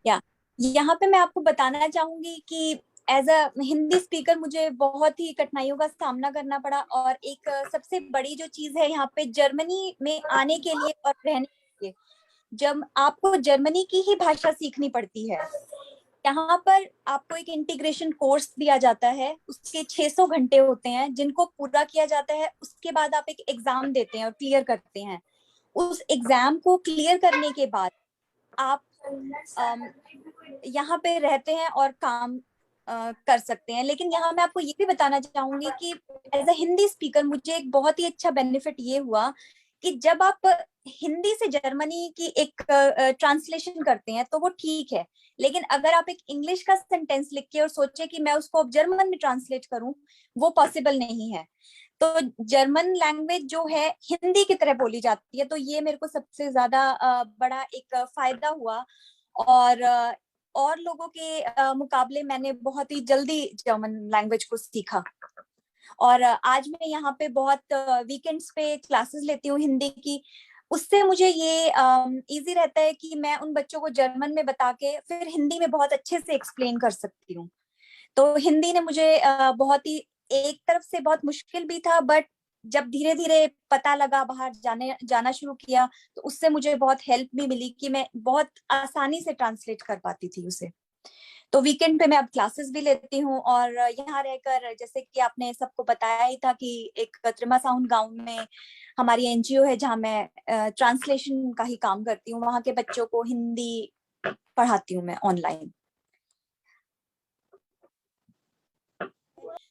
या यहाँ पे मैं आपको बताना चाहूंगी कि एज अ हिंदी स्पीकर मुझे बहुत ही कठिनाइयों का सामना करना पड़ा, और एक सबसे बड़ी जो चीज है यहाँ पे जर्मनी में आने के लिए और रहने के लिए, जब आपको जर्मनी की ही भाषा सीखनी पड़ती है। यहाँ पर आपको एक इंटीग्रेशन कोर्स दिया जाता है, उसके 600 घंटे होते हैं जिनको पूरा किया जाता है। उसके बाद आप एक एग्जाम देते हैं और क्लियर करते हैं। उस एग्जाम को क्लियर करने के बाद आप यहाँ पे रहते हैं और काम कर सकते हैं। लेकिन यहाँ मैं आपको ये भी बताना चाहूंगी कि एज अ हिंदी स्पीकर मुझे एक बहुत ही अच्छा बेनिफिट ये हुआ कि जब आप हिंदी से जर्मनी की एक ट्रांसलेशन करते हैं तो वो ठीक है, लेकिन अगर आप एक इंग्लिश का सेंटेंस लिख के और सोचे कि मैं उसको अब जर्मन में ट्रांसलेट करूं, वो पॉसिबल नहीं है। तो जर्मन लैंग्वेज जो है हिंदी की तरह बोली जाती है, तो ये मेरे को सबसे ज्यादा बड़ा एक फायदा हुआ। और लोगों के मुकाबले मैंने बहुत ही जल्दी जर्मन लैंग्वेज को सीखा। और आज मैं यहाँ पे बहुत वीकेंड्स पे क्लासेस लेती हूँ हिंदी की। उससे मुझे ये इजी रहता है कि मैं उन बच्चों को जर्मन में बता के फिर हिंदी में बहुत अच्छे से एक्सप्लेन कर सकती हूँ। तो हिंदी ने मुझे बहुत ही, एक तरफ से बहुत मुश्किल भी था, बट जब धीरे धीरे पता लगा, बाहर जाना शुरू किया, तो उससे मुझे बहुत हेल्प भी मिली कि मैं बहुत आसानी से ट्रांसलेट कर पाती थी उसे। तो वीकेंड पे मैं अब क्लासेस भी लेती हूँ, और यहाँ रहकर, जैसे कि आपने सबको बताया ही था कि एक त्रिमा साउंड गांव में हमारी एनजीओ है जहाँ मैं ट्रांसलेशन का ही काम करती हूँ। वहाँ के बच्चों को हिंदी पढ़ाती हूँ मैं ऑनलाइन।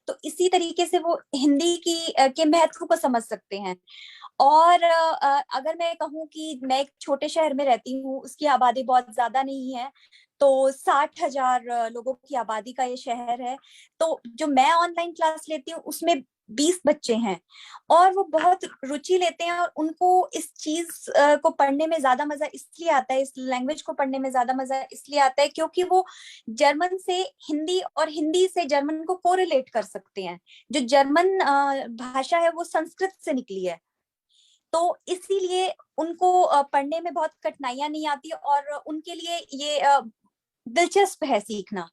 तो इसी तरीके से वो हिंदी के महत्व को समझ सकते हैं। और अगर मैं कहूँ कि मैं एक छोटे शहर में रहती हूँ, उसकी आबादी बहुत ज्यादा नहीं है, तो 60,000 लोगों की आबादी का ये शहर है। तो जो मैं ऑनलाइन क्लास लेती हूँ उसमें 20 बच्चे हैं, और वो बहुत रुचि लेते हैं, और उनको इस चीज को पढ़ने में ज्यादा मजा इसलिए आता है, इस लैंग्वेज को पढ़ने में ज्यादा मजा इसलिए आता है क्योंकि वो जर्मन से हिंदी और हिंदी से जर्मन को कोरिलेट कर सकते हैं। जो जर्मन भाषा है वो संस्कृत से निकली है, तो इसीलिए उनको पढ़ने में बहुत कठिनाइयां नहीं आती, और उनके लिए ये दिलचस्प है सीखना।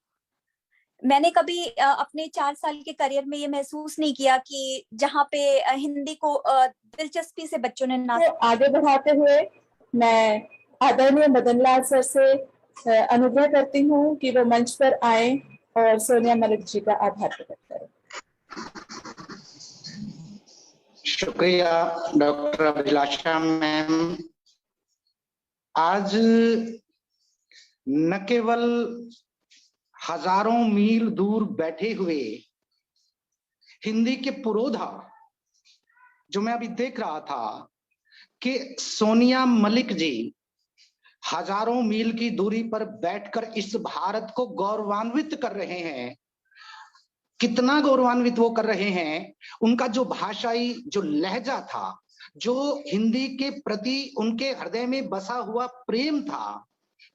मैंने कभी अपने 4 साल के करियर में ये महसूस नहीं किया कि जहाँ पे हिंदी को दिलचस्पी से बच्चों ने ना। तो आगे बढ़ाते हुए मैं आदरणीय मदन लाल सर से अनुग्रह करती हूँ कि वो मंच पर आए और सोनिया मलिक जी का आभार प्रकट करें। शुक्रिया डॉक्टर अभिलाषा मैम। आज न केवल हजारों मील दूर बैठे हुए हिंदी के पुरोधा, जो मैं अभी देख रहा था कि सोनिया मलिक जी हजारों मील की दूरी पर बैठकर इस भारत को गौरवान्वित कर रहे हैं। कितना गौरवान्वित वो कर रहे हैं, उनका जो भाषाई जो लहजा था, जो हिंदी के प्रति उनके हृदय में बसा हुआ प्रेम था,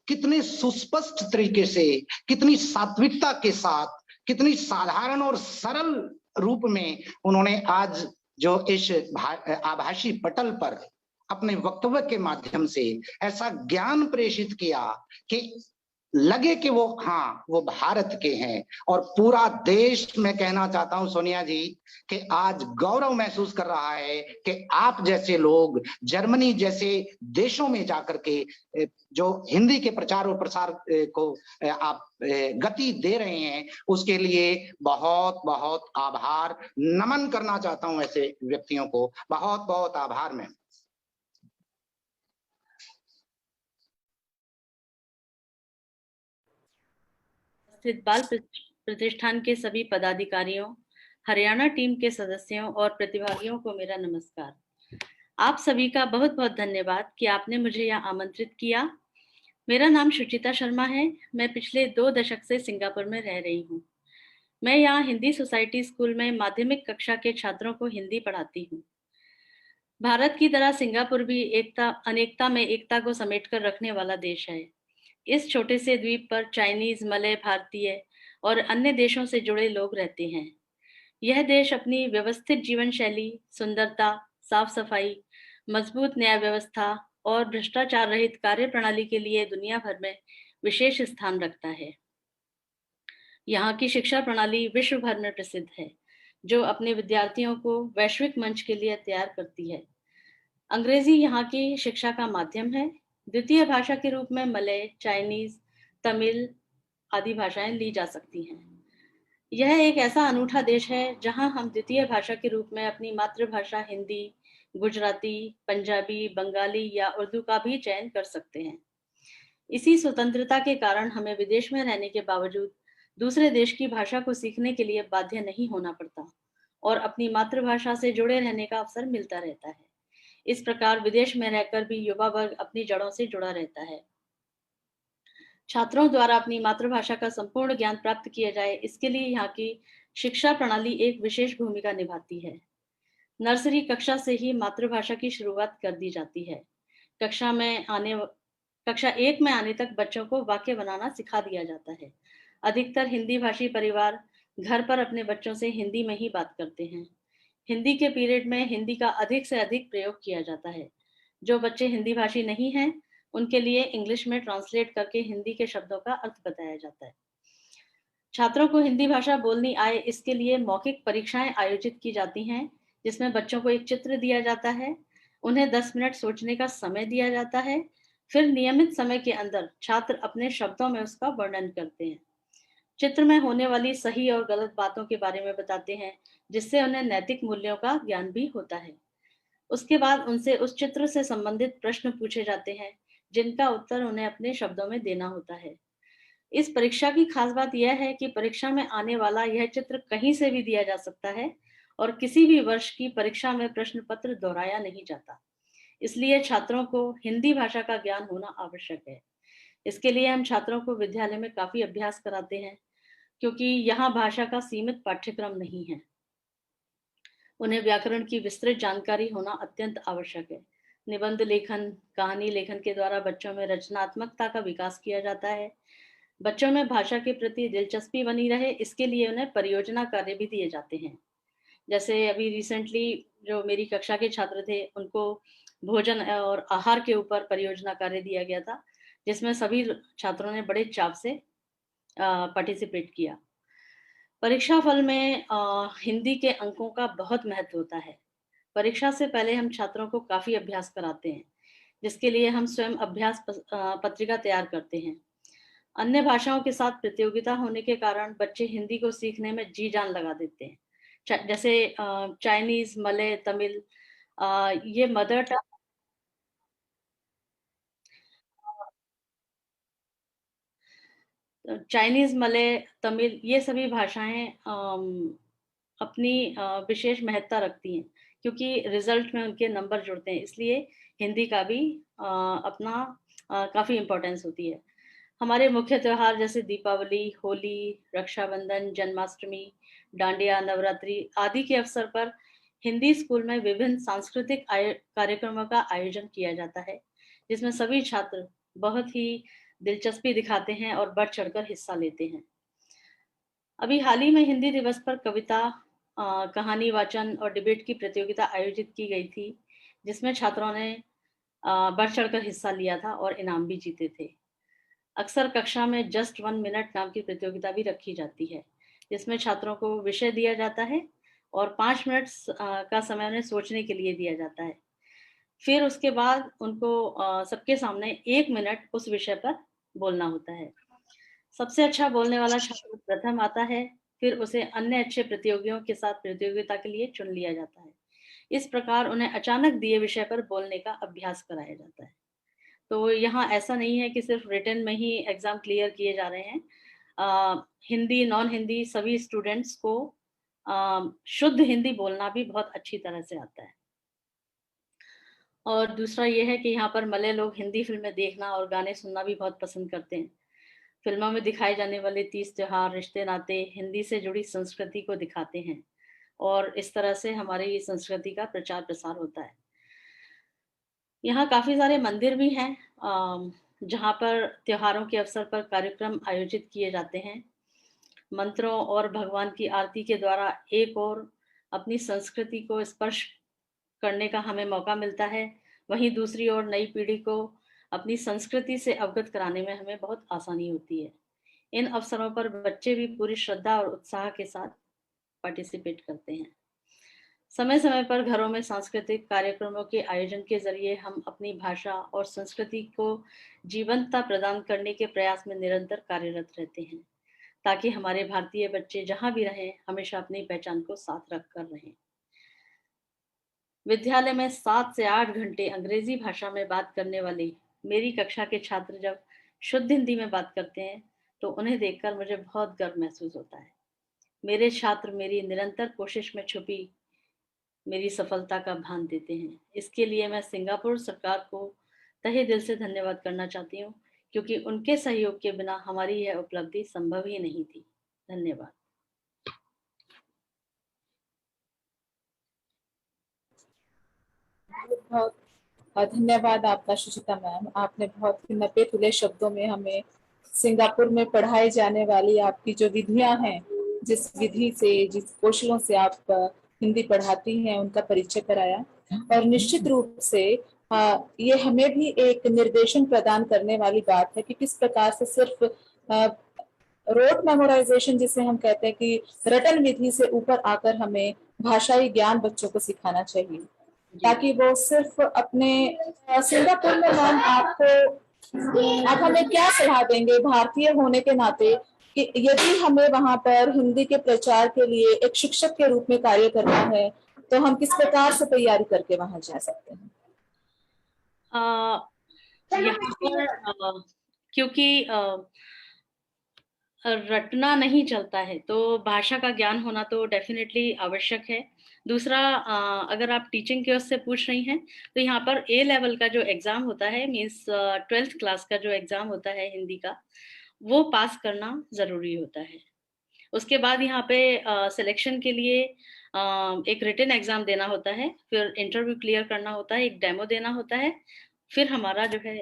कितने सुस्पष्ट तरीके से, कितनी सात्विकता के साथ, कितनी साधारण और सरल रूप में उन्होंने आज जो इस आभासी पटल पर अपने वक्तव्य के माध्यम से ऐसा ज्ञान प्रेषित किया कि लगे कि वो वो भारत के हैं। और पूरा देश, मैं कहना चाहता हूं सोनिया जी, कि आज गौरव महसूस कर रहा है कि आप जैसे लोग जर्मनी जैसे देशों में जाकर के जो हिंदी के प्रचार और प्रसार को आप गति दे रहे हैं, उसके लिए बहुत बहुत आभार, नमन करना चाहता हूं ऐसे व्यक्तियों को। बहुत बहुत आभार मैम। स्थित बाल प्रतिष्ठान के सभी पदाधिकारियों, हरियाणा टीम के सदस्यों और प्रतिभागियों को मेरा नमस्कार। आप सभी का बहुत बहुत धन्यवाद कि आपने मुझे यहाँ आमंत्रित किया। मेरा नाम शुचिता शर्मा है। मैं पिछले 2 दशक से सिंगापुर में रह रही हूँ। मैं यहाँ हिंदी सोसाइटी स्कूल में माध्यमिक कक्षा के छात्रों को हिंदी पढ़ाती हूँ। भारत की तरह सिंगापुर भी अनेकता में एकता को समेटकर रखने वाला देश है। इस छोटे से द्वीप पर चाइनीज, मलय, भारतीय और अन्य देशों से जुड़े लोग रहते हैं। यह देश अपनी व्यवस्थित जीवन शैली, सुंदरता, साफ सफाई, मजबूत न्याय व्यवस्था और भ्रष्टाचार रहित कार्य प्रणाली के लिए दुनिया भर में विशेष स्थान रखता है। यहाँ की शिक्षा प्रणाली विश्व भर में प्रसिद्ध है, जो अपने विद्यार्थियों को वैश्विक मंच के लिए तैयार करती है। अंग्रेजी यहाँ की शिक्षा का माध्यम है। द्वितीय भाषा के रूप में मलय, चाइनीज, तमिल आदि भाषाएं ली जा सकती हैं। यह एक ऐसा अनूठा देश है जहां हम द्वितीय भाषा के रूप में अपनी मातृभाषा हिंदी, गुजराती, पंजाबी, बंगाली या उर्दू का भी चयन कर सकते हैं। इसी स्वतंत्रता के कारण हमें विदेश में रहने के बावजूद दूसरे देश की भाषा को सीखने के लिए बाध्य नहीं होना पड़ता और अपनी मातृभाषा से जुड़े रहने का अवसर मिलता रहता है। इस प्रकार विदेश में रहकर भी युवा वर्ग अपनी जड़ों से जुड़ा रहता है। छात्रों द्वारा अपनी मातृभाषा का संपूर्ण ज्ञान प्राप्त किया जाए, इसके लिए यहाँ की शिक्षा प्रणाली एक विशेष भूमिका निभाती है। नर्सरी कक्षा से ही मातृभाषा की शुरुआत कर दी जाती है। कक्षा 1 में आने तक बच्चों को वाक्य बनाना सिखा दिया जाता है। अधिकतर हिंदी भाषी परिवार घर पर अपने बच्चों से हिंदी में ही बात करते हैं। हिंदी के पीरियड में हिंदी का अधिक से अधिक प्रयोग किया जाता है। जो बच्चे हिंदी भाषी नहीं हैं, उनके लिए इंग्लिश में ट्रांसलेट करके हिंदी के शब्दों का अर्थ बताया जाता है। छात्रों को हिंदी भाषा बोलनी आए, इसके लिए मौखिक परीक्षाएं आयोजित की जाती हैं, जिसमें बच्चों को एक चित्र दिया जाता है, उन्हें 10 मिनट सोचने का समय दिया जाता है, फिर नियमित समय के अंदर छात्र अपने शब्दों में उसका वर्णन करते हैं। चित्र में होने वाली सही और गलत बातों के बारे में बताते हैं, जिससे उन्हें नैतिक मूल्यों का ज्ञान भी होता है। उसके बाद उनसे उस चित्र से संबंधित प्रश्न पूछे जाते हैं, जिनका उत्तर उन्हें अपने शब्दों में देना होता है। इस परीक्षा की खास बात यह है कि परीक्षा में आने वाला यह चित्र कहीं से भी दिया जा सकता है और किसी भी वर्ष की परीक्षा में प्रश्न पत्र दोहराया नहीं जाता। इसलिए छात्रों को हिंदी भाषा का ज्ञान होना आवश्यक है। इसके लिए हम छात्रों को विद्यालय में काफी अभ्यास कराते हैं, क्योंकि यहाँ भाषा का सीमित पाठ्यक्रम नहीं है। उन्हें व्याकरण की विस्तृत जानकारी होना अत्यंत आवश्यक है। निबंध लेखन, कहानी लेखन के द्वारा बच्चों में रचनात्मकता का विकास किया जाता है। बच्चों में भाषा के प्रति दिलचस्पी बनी रहे, इसके लिए उन्हें परियोजना कार्य भी दिए जाते हैं। जैसे अभी रिसेंटली जो मेरी कक्षा के छात्र थे, उनको भोजन और आहार के ऊपर परियोजना कार्य दिया गया था, जिसमें सभी छात्रों ने बड़े चाव से पार्टिसिपेट किया। परीक्षा फल में हिंदी के अंकों का बहुत महत्व होता है। परीक्षा से पहले हम छात्रों को काफी अभ्यास कराते हैं, जिसके लिए हम स्वयं अभ्यास पत्रिका तैयार करते हैं। अन्य भाषाओं के साथ प्रतियोगिता होने के कारण बच्चे हिंदी को सीखने में जी जान लगा देते हैं। जैसे चाइनीज, मलय, तमिल, ये mother tongue, Chinese, Malay, Tamil, ये सभी भाषाएं अपनी विशेष महत्ता रखती हैं, क्योंकि रिजल्ट में उनके नंबर जुड़ते हैं। इसलिए हिंदी का भी अपना काफी इम्पोर्टेंस होती है। हमारे मुख्य त्योहार जैसे दीपावली, होली, रक्षाबंधन, जन्माष्टमी, डांडिया, नवरात्रि आदि के अवसर पर हिंदी स्कूल में विभिन्न सांस्कृतिक कार्यक्रमों का आयोजन किया जाता है, जिसमें सभी छात्र बहुत ही दिलचस्पी दिखाते हैं और बढ़ चढ़कर हिस्सा लेते हैं। अभी हाल ही में हिंदी दिवस पर कविता, कहानी वाचन और डिबेट की प्रतियोगिता आयोजित की गई थी, जिसमें छात्रों ने बढ़ चढ़कर हिस्सा लिया था और इनाम भी जीते थे। अक्सर कक्षा में जस्ट 1 मिनट नाम की प्रतियोगिता भी रखी जाती है, जिसमें छात्रों को विषय दिया जाता है और 5 मिनट का समय उन्हें सोचने के लिए दिया जाता है। फिर उसके बाद उनको सबके सामने 1 मिनट उस विषय पर बोलना होता है। सबसे अच्छा बोलने वाला छात्र प्रथम आता है, फिर उसे अन्य अच्छे प्रतियोगियों के साथ प्रतियोगिता के लिए चुन लिया जाता है। इस प्रकार उन्हें अचानक दिए विषय पर बोलने का अभ्यास कराया जाता है। तो यहाँ ऐसा नहीं है कि सिर्फ रिटन में ही एग्जाम क्लियर किए जा रहे हैं। हिंदी, नॉन हिंदी सभी स्टूडेंट्स को शुद्ध हिंदी बोलना भी बहुत अच्छी तरह से आता है। और दूसरा ये है कि यहाँ पर मलय लोग हिंदी फिल्में देखना और गाने सुनना भी बहुत पसंद करते हैं। फिल्मों में दिखाए जाने वाले तीज त्योहार, रिश्ते नाते हिंदी से जुड़ी संस्कृति को दिखाते हैं और इस तरह से हमारी संस्कृति का प्रचार प्रसार होता है। यहाँ काफी सारे मंदिर भी हैं जहाँ पर त्योहारों के अवसर पर कार्यक्रम आयोजित किए जाते हैं। मंत्रों और भगवान की आरती के द्वारा एक और अपनी संस्कृति को स्पर्श करने का हमें मौका मिलता है, वहीं दूसरी ओर नई पीढ़ी को अपनी संस्कृति से अवगत कराने में हमें बहुत आसानी होती है। इन अवसरों पर बच्चे भी पूरी श्रद्धा और उत्साह के साथ पार्टिसिपेट करते हैं। समय समय पर घरों में सांस्कृतिक कार्यक्रमों के आयोजन के जरिए हम अपनी भाषा और संस्कृति को जीवंतता प्रदान करने के प्रयास में निरंतर कार्यरत रहते हैं, ताकि हमारे भारतीय बच्चे जहां भी रहें हमेशा अपनी पहचान को साथ रखकर रहें। विद्यालय में 7 से 8 घंटे अंग्रेजी भाषा में बात करने वाली मेरी कक्षा के छात्र जब शुद्ध हिंदी में बात करते हैं तो उन्हें देखकर मुझे बहुत गर्व महसूस होता है। मेरे छात्र मेरी निरंतर कोशिश में छुपी मेरी सफलता का भान देते हैं। इसके लिए मैं सिंगापुर सरकार को तहे दिल से धन्यवाद करना चाहती हूँ, क्योंकि उनके सहयोग के बिना हमारी यह उपलब्धि संभव ही नहीं थी। धन्यवाद। बहुत धन्यवाद आपका सुचिता मैम। आपने बहुत ही नपे तुले शब्दों में हमें सिंगापुर में पढ़ाई जाने वाली आपकी जो विधियां हैं, जिस विधि से, जिस कौशलों से आप हिंदी पढ़ाती हैं, उनका परिचय कराया। और निश्चित रूप से ये हमें भी एक निर्देशन प्रदान करने वाली बात है कि किस प्रकार से सिर्फ रोट मेमोराइजेशन जिसे हम कहते हैं कि रटन विधि से ऊपर आकर हमें भाषाई ज्ञान बच्चों को सिखाना चाहिए, ताकि वो सिर्फ अपने सिंगापुर में मैम आप हमें क्या सलाह देंगे भारतीय होने के नाते कि यदि हमें वहां पर हिंदी के प्रचार के लिए एक शिक्षक के रूप में कार्य करना है तो हम किस प्रकार से तैयारी करके वहां जा सकते हैं? यहाँ पर क्योंकि रटना नहीं चलता है तो भाषा का ज्ञान होना तो डेफिनेटली आवश्यक है। दूसरा, अगर आप टीचिंग के उससे पूछ रही हैं तो यहाँ पर ए लेवल का जो एग्जाम होता है, मीन्स 12th क्लास का जो एग्जाम होता है हिंदी का, वो पास करना जरूरी होता है। उसके बाद यहाँ पे सिलेक्शन के लिए एक रिटन एग्जाम देना होता है, फिर इंटरव्यू क्लियर करना होता है, एक डेमो देना होता है, फिर हमारा जो है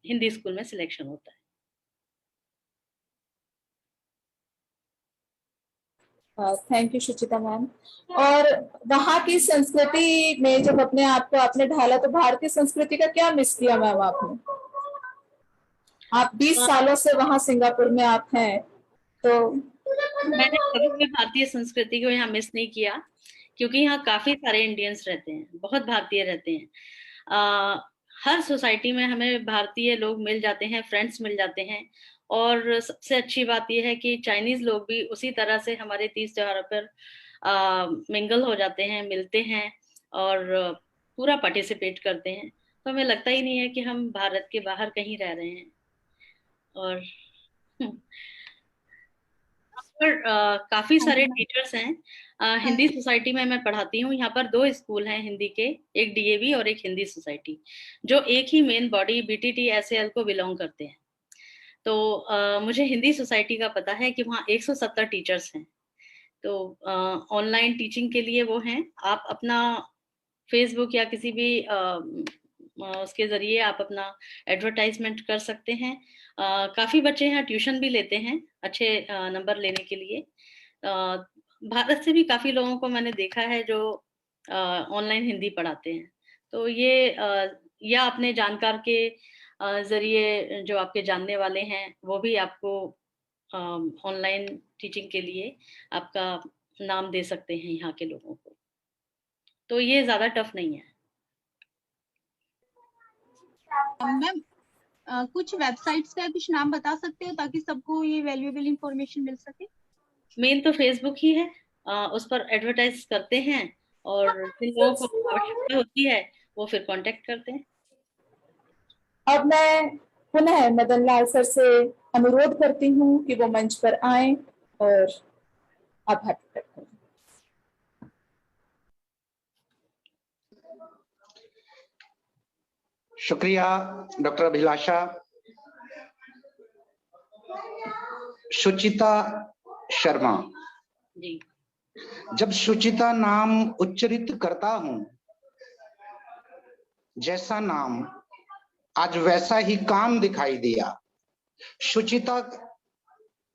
हिंदी स्कूल में सिलेक्शन होता है। Thank you Suchita ma'am. और वहाँ की संस्कृति में जब अपने आप को आपने ढाला तो भारतीय संस्कृति का क्या मिस किया मैम आपने? आप 20 सालों से वहाँ सिंगापुर में आप हैं, तो मैंने कभी भी भारतीय संस्कृति को यहाँ मिस नहीं किया, क्योंकि यहाँ काफी सारे इंडियंस रहते हैं, बहुत भारतीय रहते हैं। हर सोसाइटी में हमें भारतीय लोग मिल जाते हैं, फ्रेंड्स मिल जाते हैं। और सबसे अच्छी बात यह है कि चाइनीज लोग भी उसी तरह से हमारे तीज त्योहारों पर मिंगल हो जाते हैं, मिलते हैं और पूरा पार्टिसिपेट करते हैं। तो हमें लगता ही नहीं है कि हम भारत के बाहर कहीं रह रहे हैं। और काफी सारे टीचर्स हैं। हिंदी सोसाइटी में मैं पढ़ाती हूँ। यहाँ पर 2 स्कूल हैं हिंदी के, एक डीएवी और एक हिंदी सोसाइटी, जो एक ही मेन बॉडी बीटीटी एसएएल को बिलोंग करते हैं। तो मुझे हिंदी सोसाइटी का पता है कि वहाँ 170 टीचर्स हैं। तो ऑनलाइन टीचिंग के लिए वो हैं। आप अपना फेसबुक या किसी भी उसके जरिए आप अपना एडवर्टाइजमेंट कर सकते हैं। काफी बच्चे यहाँ ट्यूशन भी लेते हैं अच्छे नंबर लेने के लिए। भारत से भी काफी लोगों को मैंने देखा है जो ऑनलाइन हिंदी पढ़ाते हैं। तो ये या अपने जानकार के जरिए जो आपके जानने वाले हैं वो भी आपको ऑनलाइन टीचिंग के लिए आपका नाम दे सकते हैं यहाँ के लोगों को। तो ये ज्यादा टफ नहीं है। मैम कुछ वेबसाइट्स का कुछ नाम बता सकते हो ताकि सबको ये वैल्यूएबल इंफॉर्मेशन मिल सके? मेन तो फेसबुक ही है, उस पर एडवर्टाइज करते हैं और जिन लोगों को आवश्यकता होती है वो फिर कांटेक्ट करते हैं। अब मैं पुनः मदन लाल सर से अनुरोध करती हूँ कि वो मंच पर आएं और आभार प्रकट करें। शुक्रिया डॉक्टर अभिलाषा। सुचिता शर्मा जी। जब सुचिता नाम उच्चारित करता हूं, जैसा नाम आज वैसा ही काम दिखाई दिया। सुचिता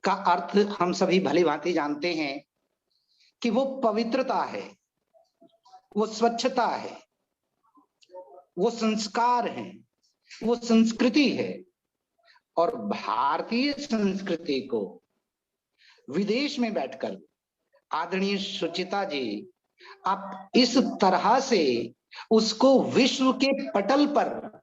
का अर्थ हम सभी भली भांति जानते हैं कि वो पवित्रता है, वो स्वच्छता है, वो संस्कार है, वो संस्कृति है। और भारतीय संस्कृति को विदेश में बैठकर आदरणीय सुचिता जी आप इस तरह से उसको विश्व के पटल पर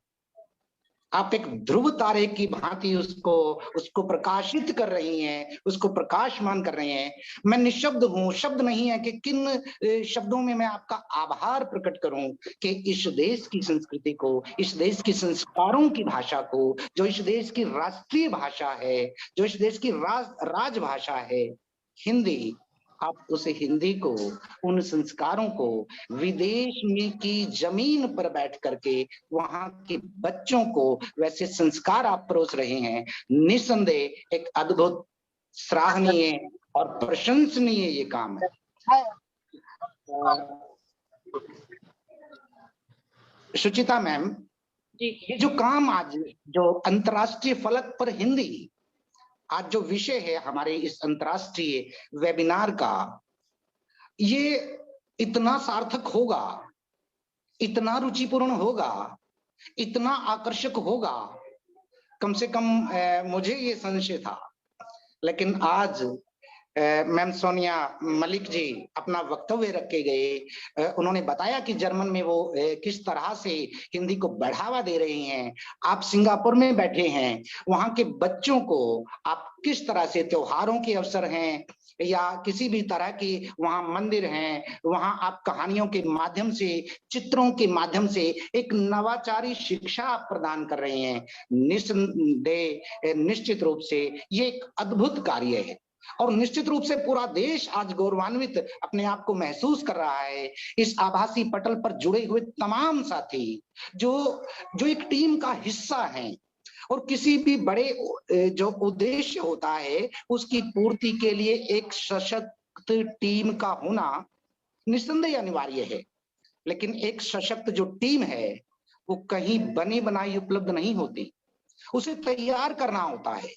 आप एक ध्रुव तारे की भांति उसको प्रकाशित कर रही हैं, उसको प्रकाशमान कर रही हैं। मैं निशब्द हूं, शब्द नहीं है कि किन शब्दों में मैं आपका आभार प्रकट करूं कि इस देश की संस्कृति को, इस देश की संस्कारों की भाषा को, जो इस देश की राष्ट्रीय भाषा है, जो इस देश की राजभाषा है हिंदी, आप उस हिंदी को, उन संस्कारों को विदेश में की जमीन पर बैठ करके वहां के बच्चों को वैसे संस्कार आप परोस रहे हैं। निस्संदेह एक अद्भुत, सराहनीय और प्रशंसनीय ये काम है। सुचिता मैम, ये जो काम आज जो अंतर्राष्ट्रीय फलक पर हिंदी, आज जो विषय है हमारे इस अंतर्राष्ट्रीय वेबिनार का, ये इतना सार्थक होगा, इतना रुचिपूर्ण होगा, इतना आकर्षक होगा, कम से कम मुझे ये संशय था। लेकिन आज मैम सोनिया मलिक जी अपना वक्तव्य रख के गए, उन्होंने बताया कि जर्मन में वो किस तरह से हिंदी को बढ़ावा दे रही हैं। आप सिंगापुर में बैठे हैं, वहां के बच्चों को आप किस तरह से, त्योहारों के अवसर हैं या किसी भी तरह की वहां मंदिर हैं, वहां आप कहानियों के माध्यम से, चित्रों के माध्यम से एक नवाचारी शिक्षा आप प्रदान कर रहे हैं। निस्संदेह, निश्चित रूप से ये एक अद्भुत कार्य है और निश्चित रूप से पूरा देश आज गौरवान्वित अपने आप को महसूस कर रहा है। इस आभासी पटल पर जुड़े हुए तमाम साथी जो एक टीम का हिस्सा हैं और किसी भी बड़े जो उद्देश्य होता है उसकी पूर्ति के लिए एक सशक्त टीम का होना निस्संदेह अनिवार्य है। लेकिन एक सशक्त जो टीम है वो कहीं बनी बनाई उपलब्ध नहीं होती, उसे तैयार करना होता है,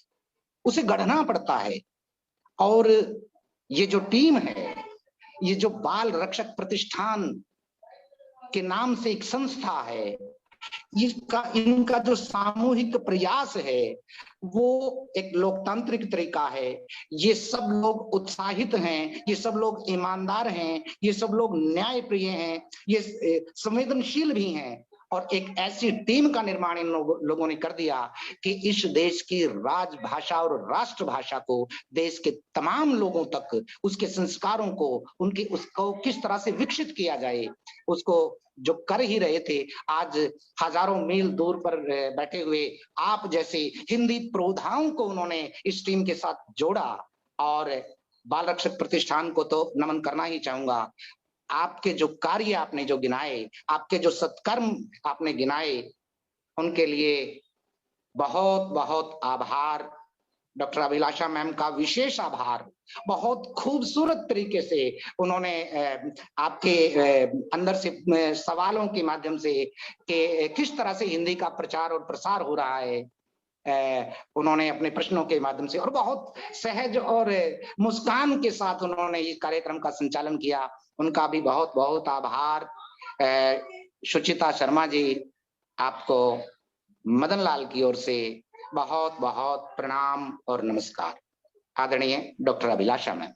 उसे गढ़ना पड़ता है। और ये जो टीम है, ये जो बाल रक्षक प्रतिष्ठान के नाम से एक संस्था है, इनका जो सामूहिक प्रयास है वो एक लोकतांत्रिक तरीका है। ये सब लोग उत्साहित हैं, ये सब लोग ईमानदार हैं, ये सब लोग न्याय प्रिय हैं, ये संवेदनशील भी हैं और एक ऐसी टीम का निर्माण इन लोगों ने कर दिया कि इस देश की राजभाषा और राष्ट्रभाषा को देश के तमाम लोगों तक, उसके संस्कारों को, उसको किस तरह से विकसित किया जाए, उसको जो कर ही रहे थे। आज हजारों मील दूर पर बैठे हुए आप जैसे हिंदी प्रोधाओं को उन्होंने इस टीम के साथ जोड़ा और बाल रक्षक प्रतिष्ठान को तो नमन करना ही चाहूंगा। आपके जो कार्य आपने जो गिनाए, आपके जो सत्कर्म आपने गिनाए, उनके लिए बहुत बहुत आभार। डॉक्टर अभिलाषा मैम का विशेष आभार। बहुत खूबसूरत तरीके से उन्होंने आपके अंदर से सवालों के माध्यम से कि किस तरह से हिंदी का प्रचार और प्रसार हो रहा है, उन्होंने अपने प्रश्नों के माध्यम से और बहुत सहज और मुस्कान के साथ उन्होंने इस कार्यक्रम का संचालन किया। उनका भी बहुत बहुत आभार। सुचिता शर्मा जी, आपको मदन लाल की ओर से बहुत बहुत प्रणाम और नमस्कार। आदरणीय डॉक्टर अभिलाषा मैम।